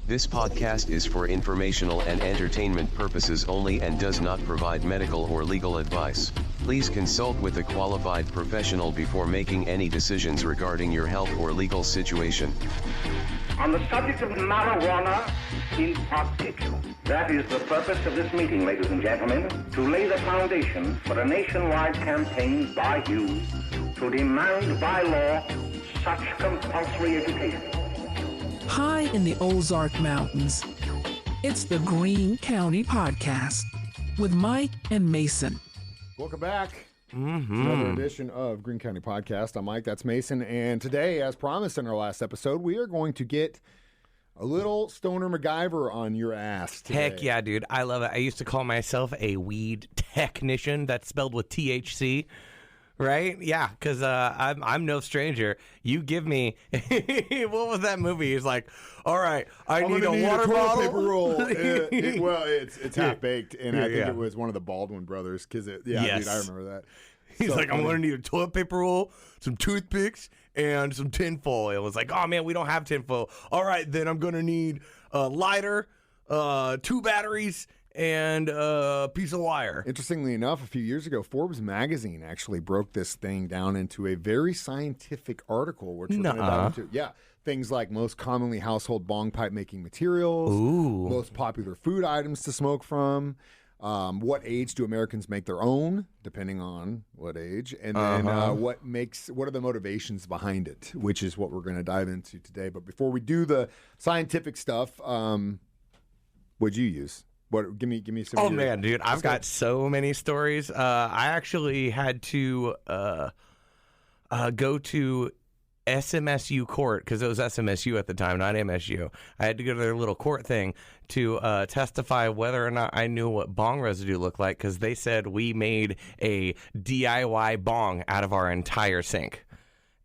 This podcast is for informational and entertainment purposes only and does not provide medical or legal advice. Please consult with a qualified professional before making any decisions regarding your health or legal situation. On the subject of marijuana in particular. That is the purpose of this meeting, ladies and gentlemen, to lay the foundation for a nationwide campaign by you to demand by law such compulsory education. High in the Ozark Mountains, it's the Greene County Podcast with Mike and Mason. Welcome back. Another edition of Greene County Podcast. I'm Mike, that's Mason, and today, as promised in our last episode, we are going to get a little stoner MacGyver on your ass today. Heck yeah, dude. I love it. I used to call myself a weed technician. That's spelled with THC. Right? Yeah, because I'm no stranger. You give me, what was that movie? He's like, all right, I need a water bottle. Paper roll. It's half-baked, and I think it was one of the Baldwin brothers. Dude, I remember that. He's like, I'm going to need a toilet paper roll, some toothpicks, and some tinfoil. It was like, oh, man, we don't have tinfoil. All right, then I'm going to need a lighter, 2 batteries, and a piece of wire. Interestingly enough, a few years ago, Forbes magazine actually broke this thing down into a very scientific article, which we're going to dive into. Yeah, things like most commonly household bong pipe making materials, most popular food items to smoke from, what age do Americans make their own, depending on what age, and then what are the motivations behind it, which is what we're going to dive into today. But before we do the scientific stuff, what'd you use? Give me some. Oh man, dude, I've got so many stories. I actually had to go to SMSU court because it was SMSU at the time, not MSU. I had to go to their little court thing to testify whether or not I knew what bong residue looked like because they said we made a DIY bong out of our entire sink.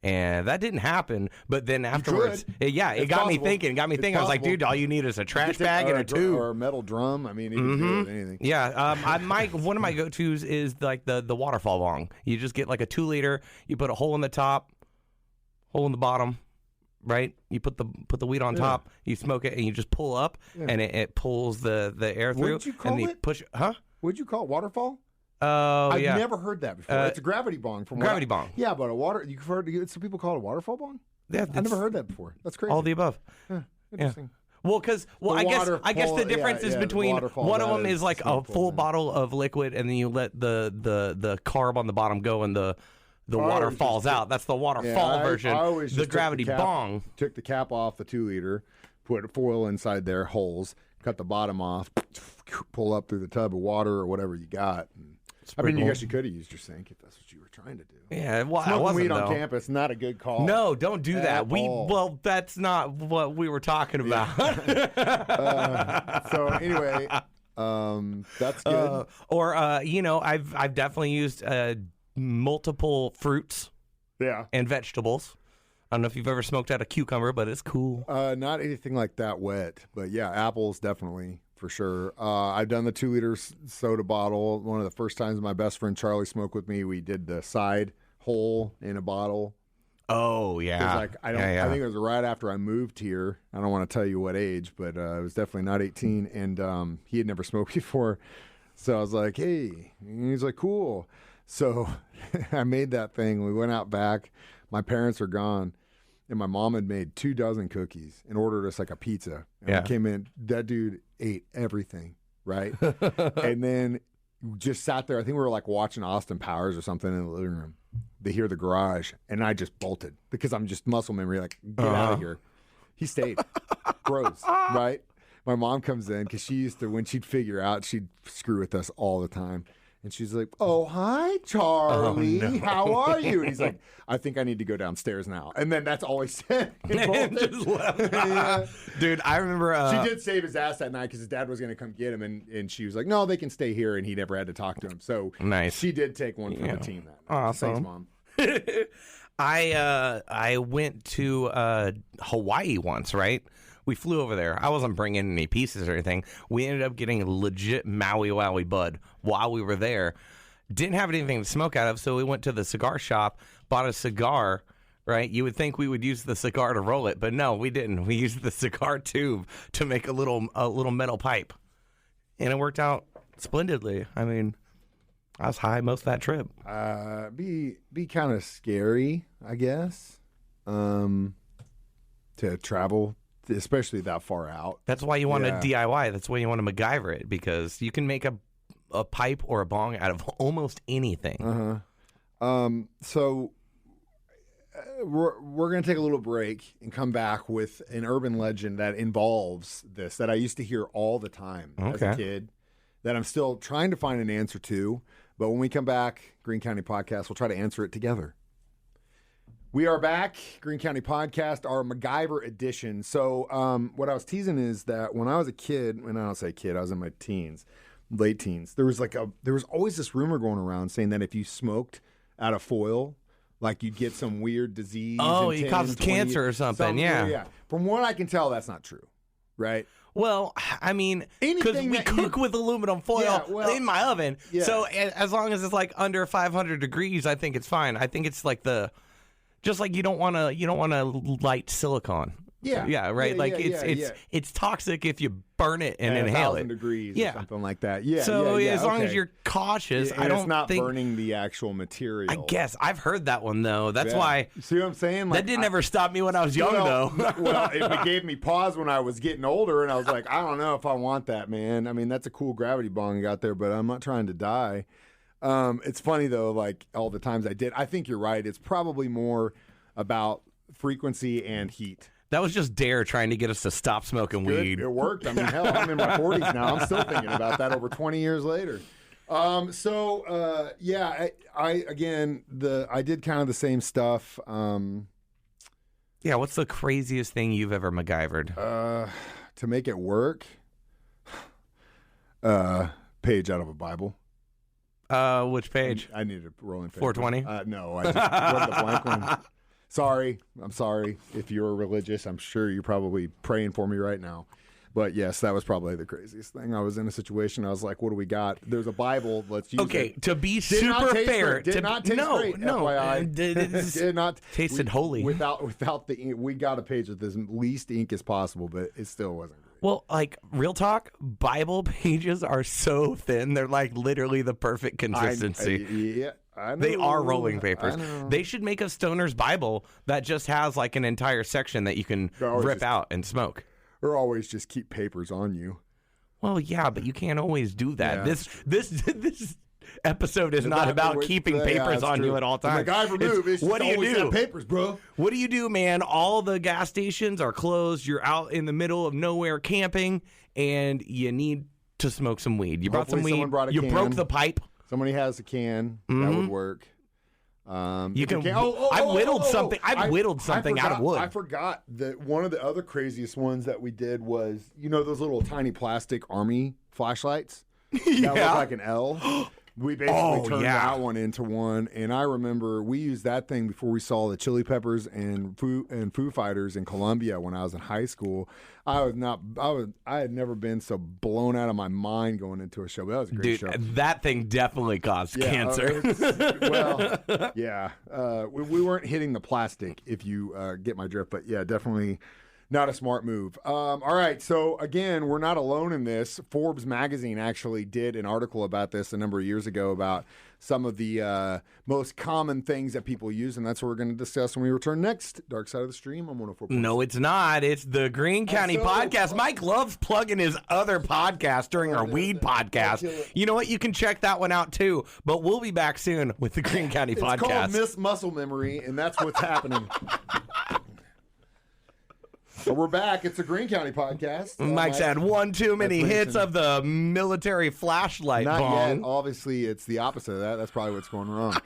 And that didn't happen, but then afterwards, it got me thinking. I was like, dude, all you need is a trash bag and a tube. Or a metal drum. I mean, you can do anything. Yeah, one of my go-tos is like the waterfall bong. You just get like a 2-liter, you put a hole in the top, hole in the bottom, right? You put the weed on top, you smoke it, and you just pull up, and it pulls the air through. What'd you call it? What'd you call it? Waterfall? I've never heard that before. It's a gravity bong. Gravity bong. Yeah, but you've heard some people call it a waterfall bong? Yeah, I've never heard that before. That's crazy. All the above. Interesting. Yeah. I guess the difference is between one of them is like a full bottle of liquid, and then you let the carb on the bottom go, and the water falls out. That's the waterfall version. I always the gravity bong. Took the cap off the 2-liter, put foil inside there, holes, cut the bottom off, pull up through the tub of water or whatever you got. I mean, you guess you could have used your sink if that's what you were trying to do. Yeah, well, smoking weed on campus, not a good call. No, don't do that. That's not what we were talking about. So anyway, that's good. I've definitely used multiple fruits, and vegetables. I don't know if you've ever smoked out a cucumber, but it's cool. Not anything like that wet, but yeah, apples definitely. For sure. I've done the 2-liter soda bottle. One of the first times my best friend Charlie smoked with me, we did the side hole in a bottle. Oh, yeah. I think it was right after I moved here. I don't want to tell you what age, but it was definitely not 18, and he had never smoked before. So I was like, hey. And he's like, cool. So I made that thing. We went out back. My parents are gone. And my mom had made 24 cookies and ordered us like a pizza. And we came in, that dude ate everything, right? And then just sat there. I think we were like watching Austin Powers or something in the living room. They hear the garage, and I just bolted because I'm just muscle memory, like, get out of here. He stayed. Gross, right? My mom comes in because she used to, when she'd figure out, she'd screw with us all the time. And she's like, oh, hi, Charlie. Oh, no. How are you? And he's like, I think I need to go downstairs now. And then that's all he said. And just left. Dude, I remember. She did save his ass that night because his dad was going to come get him. And she was like, no, they can stay here. And he never had to talk to him. So nice. She did take one for the team that night. Awesome. Thanks, Mom. I went to Hawaii once, right? We flew over there. I wasn't bringing any pieces or anything. We ended up getting legit Maui Wowie bud while we were there. Didn't have anything to smoke out of, so we went to the cigar shop, bought a cigar, right? You would think we would use the cigar to roll it, but no, we didn't. We used the cigar tube to make a little metal pipe, and it worked out splendidly. I mean, I was high most of that trip. Be kind of scary, I guess, to travel, especially that far out. That's why you want to DIY. That's why you want to MacGyver it, because you can make a pipe or a bong out of almost anything. So we're going to take a little break and come back with an urban legend that involves this, that I used to hear all the time as a kid, that I'm still trying to find an answer to. But when we come back, Greene County Podcast, we'll try to answer it together. We are back, Greene County Podcast, our MacGyver edition. So what I was teasing is that when I was a kid, when I don't say kid, I was in my teens, late teens, there was always this rumor going around saying that if you smoked out of foil, like you'd get some weird disease. Oh, in it causes cancer or something. Yeah. From what I can tell, that's not true, right? Well, I mean, because we cook with aluminum foil in my oven. Yeah. So as long as it's like under 500 degrees, I think it's fine. I think it's like just like you don't want to light silicone. Yeah, right. It's toxic if you burn it and inhale it. 1,000 degrees or something like that. Yeah. So as long as you're cautious, I don't think it's not burning the actual material. I guess I've heard that one though. That's why. See what I'm saying? That didn't ever stop me when I was young though. Well, it gave me pause when I was getting older, and I was like, I don't know if I want that, man. I mean, that's a cool gravity bong you got there, but I'm not trying to die. It's funny though, like all the times I did. I think you're right. It's probably more about frequency and heat. That was just Dare trying to get us to stop smoking weed. It worked. I mean, hell, I'm in my 40s now. I'm still thinking about that over 20 years later. I did kind of the same stuff. What's the craziest thing you've ever MacGyvered? To make it work, page out of a Bible. Which page? I need a rolling page. 420? No, I just wanted the blank one. I'm sorry. If you're religious, I'm sure you're probably praying for me right now. But yes, that was probably the craziest thing. I was in a situation. I was like, "What do we got? There's a Bible. Let's use it." Okay, to be super fair, did not taste great. FYI, did not tasted holy. Without the ink, we got a page with as least ink as possible, but it still wasn't great. Well, like real talk, Bible pages are so thin; they're like literally the perfect consistency. I know. They are rolling papers. They should make a stoner's Bible that just has like an entire section that you can rip out and smoke. Or always just keep papers on you. Well, yeah, but you can't always do that. Yeah. This episode is not about keeping papers on you at all times. The MacGyver move is what do you always do? Have papers, bro. What do you do, man? All the gas stations are closed. You're out in the middle of nowhere camping, and you need to smoke some weed. You brought some weed. You broke the pipe. Somebody has a can. That would work. You can. I whittled something. I whittled something out of wood. I forgot that one of the other craziest ones that we did was, those little tiny plastic army flashlights that look like an L. We basically turned that one into one, and I remember we used that thing before we saw the Chili Peppers and Foo Fighters in Columbia when I was in high school. I had never been so blown out of my mind going into a show. But that was a great show. That thing definitely caused cancer. We weren't hitting the plastic, if you get my drift, but yeah, definitely. Not a smart move. All right, so again, we're not alone in this. Forbes magazine actually did an article about this a number of years ago about some of the most common things that people use, and that's what we're going to discuss when we return next. Dark Side of the Stream on 104.6. No, it's not. It's the Greene County Podcast. Mike loves plugging his other podcast during our weed podcast. You know what? You can check that one out too. But we'll be back soon with the Greene County Podcast. It's called Miss Muscle Memory, and that's what's happening. So we're back. It's a Greene County Podcast. Mike's had one too many hits of the military flashlight Not bong. Yet. Obviously, it's the opposite of that. That's probably what's going wrong.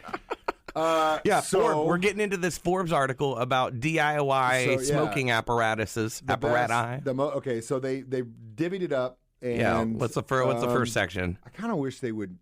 Forbes, we're getting into this Forbes article about DIY smoking apparatuses. Okay, so they divvied it up. And, what's the first section? I kind of wish they would.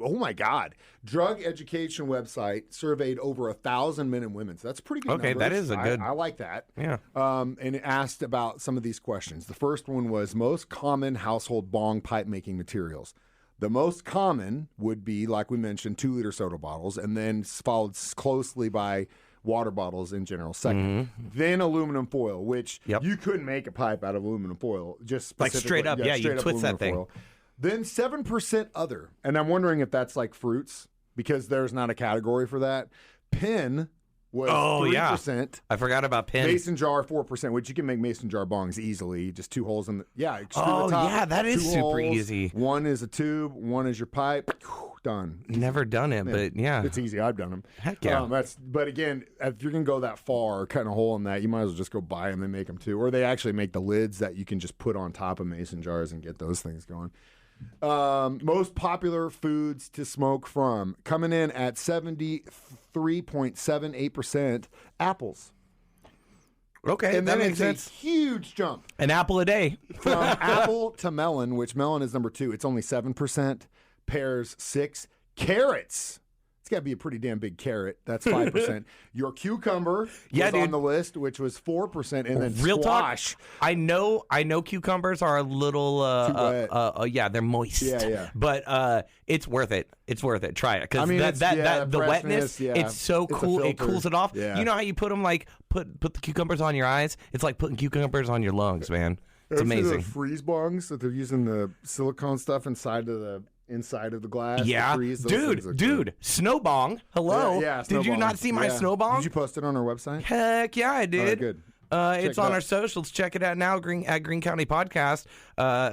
Oh my God! Drug education website surveyed over 1,000 men and women. So that's pretty good. Okay, numbers. that is a good. I like that. Yeah. And it asked about some of these questions. The first one was most common household bong pipe making materials. The most common would be, like we mentioned, 2-liter soda bottles, and then followed closely by water bottles in general second. Then aluminum foil, which you couldn't make a pipe out of aluminum foil. Just like straight up, you twist that thing. Foil. Then 7% other. And I'm wondering if that's like fruits, because there's not a category for that. Pin was 3%. I forgot about pin. Mason jar 4%, which you can make mason jar bongs easily. Just 2 holes in the the top, that is super holes. easy. One is a tube, one is your pipe. Done. Never done it, but yeah, it's easy. I've done them. Heck yeah. But again, if you're gonna go that far, cutting a hole in that, you might as well just go buy them and make them too. Or they actually make the lids that you can just put on top of mason jars and get those things going. Most popular foods to smoke from, coming in at 73.78%, apples. Okay, and that then makes sense. A huge jump. An apple a day. From apple to melon, which melon is number 2. It's only 7%. Pears 6. Carrots. It's got to be a pretty damn big carrot. That's 5%. Your cucumber was on the list, which was 4%, and then real squash. Talk. I know cucumbers are a little they're moist. Yeah. But it's worth it. It's worth it. Try it, because the wetness, it's so cool. It cools it off. Yeah. You know how you put them put the cucumbers on your eyes? It's like putting cucumbers on your lungs, man. It's amazing. The freeze bongs that they're using the silicone stuff inside of the glass. Yeah, dude, snow bong. Hello. Did you not see my snow bong? Did you post it on our website? Heck yeah, I did. All right, good. It's on our socials. Check it out now. At Green County Podcast.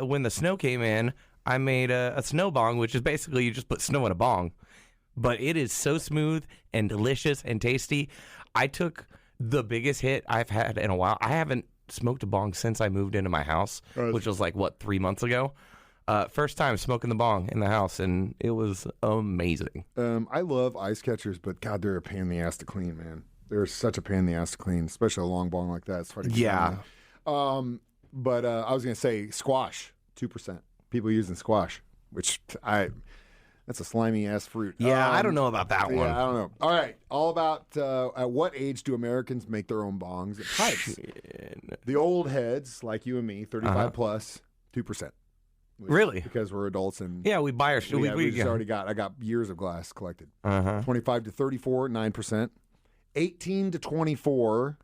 When the snow came in, I made a snow bong, which is basically you just put snow in a bong, but it is so smooth and delicious and tasty. I took the biggest hit I've had in a while. I haven't smoked a bong since I moved into my house, which was 3 months ago. First time smoking the bong in the house, and it was amazing. I love ice catchers, but God, they're a pain in the ass to clean, man. They're such a pain in the ass to clean, especially a long bong like that. It's hard to clean. But I was going to say squash, 2%. People using squash, which that's a slimy ass fruit. Yeah, I don't know about that one. I don't know. All right, all about at what age do Americans make their own bongs and pipes? The old heads, like you and me, 35 plus, 2%. Really? Because we're adults and we buy our we just already got. I got years of glass collected. 25 to 34, 9%. 18 to 24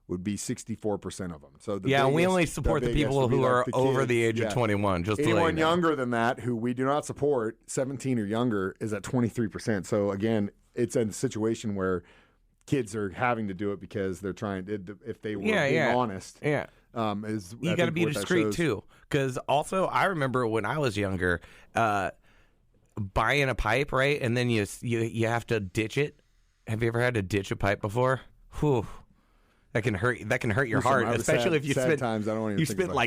would be 64% of them. So we only support the people who are over the age of 21. Just anyone younger than that, who we do not support, 17 or younger, is at 23%. So again, it's a situation where kids are having to do it because they're trying. If they were being honest, you got to be discreet too. Because also, I remember when I was younger, buying a pipe, right, and then you have to ditch it. Have you ever had to ditch a pipe before? Whew. That can hurt your heart, especially if you spent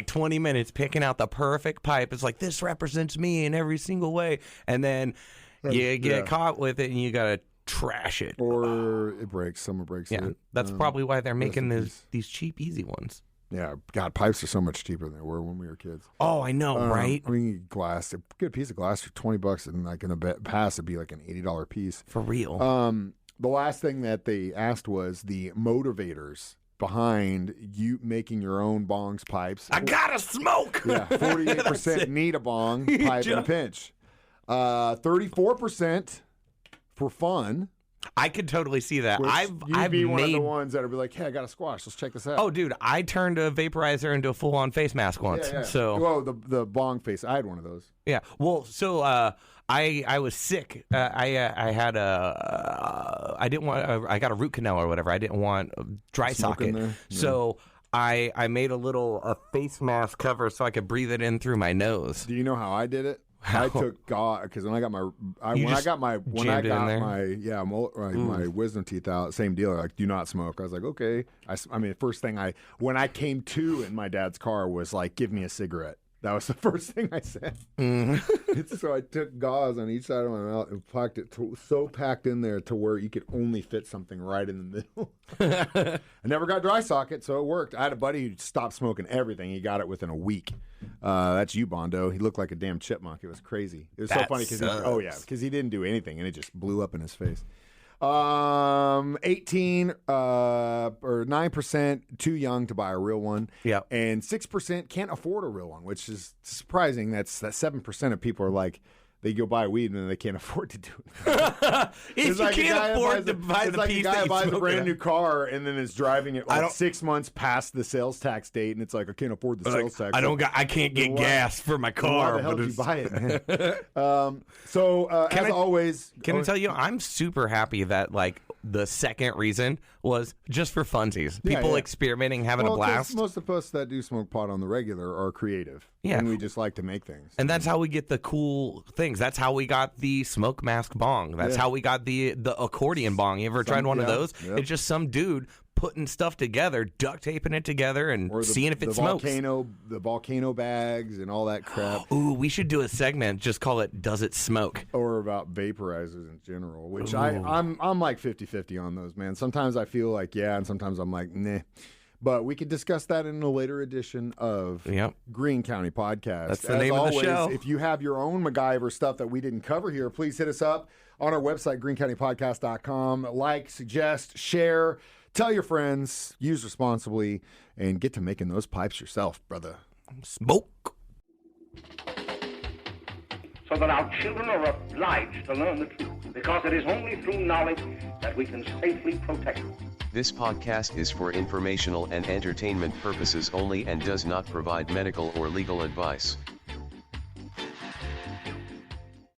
20 minutes picking out the perfect pipe. It's like, this represents me in every single way, and then you get caught with it, and you gotta trash it, or it breaks. Someone breaks it. That's probably why they're making these cheap, easy ones. Yeah, God, pipes are so much cheaper than they were when we were kids. Oh, I know, right? I mean, glass, a good piece of glass for $20, and in a pass, it'd be like an $80 piece. For real. The last thing that they asked was the motivators behind you making your own bongs, pipes. I gotta smoke. Yeah, 48% need a bong, pipe, in a pinch. 34% for fun. I could totally see that. You'd be one of the ones that would be like, hey, I got a squash. Let's check this out. Oh, dude, I turned a vaporizer into a full-on face mask once. Yeah. So, the bong face. I had one of those. Yeah. Well, so I was sick. I had I got a root canal or whatever. I didn't want a dry socket. No. So I made a face mask cover so I could breathe it in through my nose. Do you know how I did it? I took gauze because when I got my wisdom teeth out, same deal. Like, do not smoke. I was like, okay. I mean, first thing when I came to in my dad's car was like, give me a cigarette. That was the first thing I said. So I took gauze on each side of my mouth and packed it packed in there to where you could only fit something right in the middle. I never got dry socket, so it worked. I had a buddy who stopped smoking everything. He got it within a week. That's you, Bondo. He looked like a damn chipmunk. It was crazy. It was so funny because he didn't do anything and it just blew up in his face. 18 or 9% too young to buy a real one. Yeah. And 6% can't afford a real one, which is surprising. That 7% of people are like, they go buy weed and then they can't afford to do it. If you can't afford to buy the piece a guy that you buys a smoke brand it new car and then is driving it like don't- 6 months past the sales tax date, and it's like, I can't afford the sales tax. I can't get gas for my car. Why the hell but did you it's- buy it, man? As always, Can I tell you, I'm super happy that like the second reason was just for funsies. Yeah, People yeah. experimenting, having a 'cause blast. most of us that do smoke pot on the regular are creative. Yeah. And we just like to make things. And that's how we get the cool things. That's how we got the smoke mask bong. That's how we got the accordion bong. You ever tried one of those? yeah. It's just some dude putting stuff together, duct taping it together, and Or seeing if it smokes. The volcano bags and all that crap. Ooh, we should do a segment. Just call it "Does It Smoke?" Or about vaporizers in general, which I'm like 50-50 on those, man. Sometimes I feel like yeah, and sometimes I'm like nah. But we could discuss that in a later edition of Green County Podcast. That's the name of the show. If you have your own MacGyver stuff that we didn't cover here, please hit us up on our website, greencountypodcast.com. Like, suggest, share, tell your friends, use responsibly, and get to making those pipes yourself, brother. Smoke. So that our children are obliged to learn the truth, because it is only through knowledge that we can safely protect them. This podcast is for informational and entertainment purposes only and does not provide medical or legal advice.